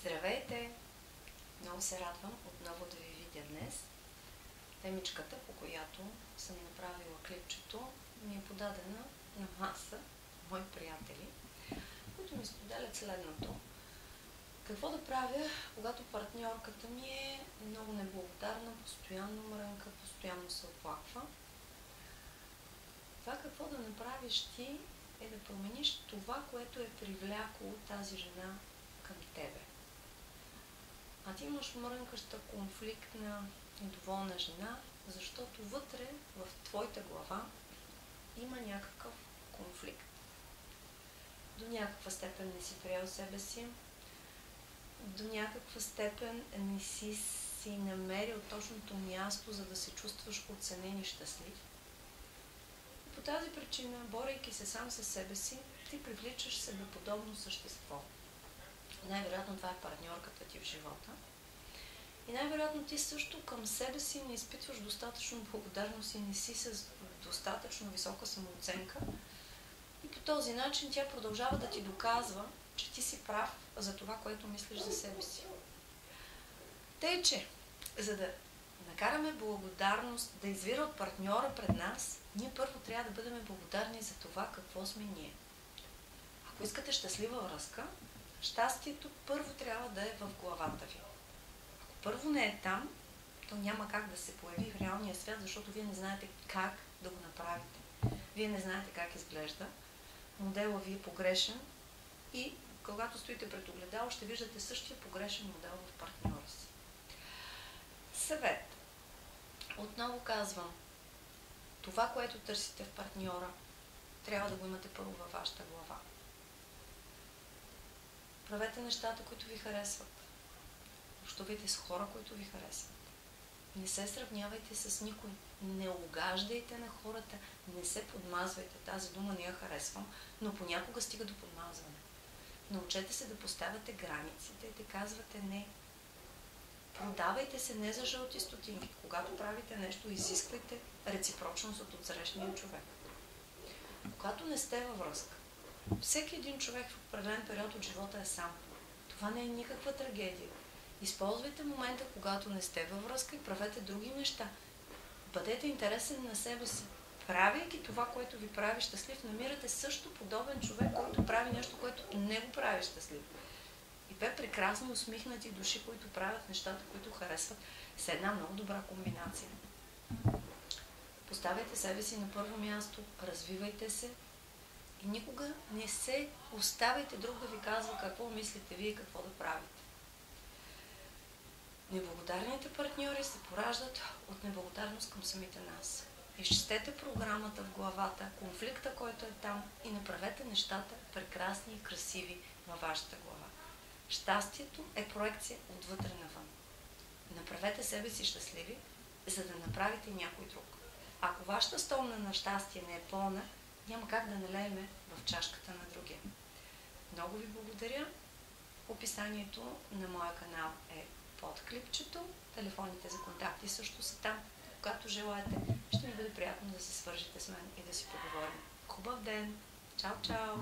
Здравейте! Много се радвам отново да ви видя днес. Темичката, по която съм направила клипчето, ми е подадена на маса мои приятели, които ми споделят следното. Какво да правя, когато партньорката ми е много неблагодарна, постоянно мрънка, постоянно се оплаква? Това какво да направиш ти е да промениш това, което е привлякло тази жена към тебе. А ти имаш мрънкаща, конфликтна, недоволна жена, защото вътре в твоята глава има някакъв конфликт. До някаква степен не си приел себе си, до някаква степен не си намерил точното място, за да се чувстваш оценен и щастлив. И по тази причина, борейки се сам със себе си, ти привличаш себеподобно същество. Най-вероятно това е партньорката ти в живота. И най-вероятно ти също към себе си не изпитваш достатъчно благодарност и не си с достатъчно висока самооценка. И по този начин тя продължава да ти доказва, че ти си прав за това, което мислиш за себе си. Тъй, че за да накараме благодарност да извира от партньора пред нас, ние първо трябва да бъдем благодарни за това какво сме ние. Ако искате щастлива връзка, щастието първо трябва да е в главата ви. Ако първо не е там, то няма как да се появи в реалния свят, защото вие не знаете как да го направите. Вие не знаете как изглежда. Модела ви е погрешен и когато стоите пред огледало, ще виждате същия погрешен модел в партньора си. Съвет. Отново казвам, това, което търсите в партньора, трябва да го имате първо във вашата глава. Правете нещата, които ви харесват. Общувайте с хора, които ви харесват. Не се сравнявайте с никой. Не угаждайте на хората. Не се подмазвайте. Тази дума не я харесвам, но понякога стига до подмазване. Научете се да поставяте границите и да казвате не. Продавайте се не за жълти стотинки. Когато правите нещо, изисквайте реципрочност от отсрещния човек. Когато не сте във връзка, всеки един човек в определен период от живота е сам. Това не е никаква трагедия. Използвайте момента, когато не сте във връзка и правете други неща. Бъдете интересен на себе си. Правейки това, което ви прави щастлив, намирате също подобен човек, който прави нещо, което не го прави щастлив. И две прекрасно усмихнати души, които правят нещата, които харесват, с една много добра комбинация. Поставяйте себе си на първо място, развивайте се и никога не се оставяйте друг да ви казва какво мислите вие и какво да правите. Неблагодарните партньори се пораждат от неблагодарност към самите нас. Изчистете програмата в главата, конфликта, който е там и направете нещата прекрасни и красиви във вашата глава. Щастието е проекция отвътре навън. Направете себе си щастливи, за да направите някой друг. Ако вашата столна на щастие не е пълна, няма как да налееме в чашката на другия. Много ви благодаря. Описанието на моя канал е под клипчето. Телефоните за контакти също са там. Когато желаете, ще ми бъде приятно да се свържете с мен и да си поговорим. Хубав ден! Чао, чао!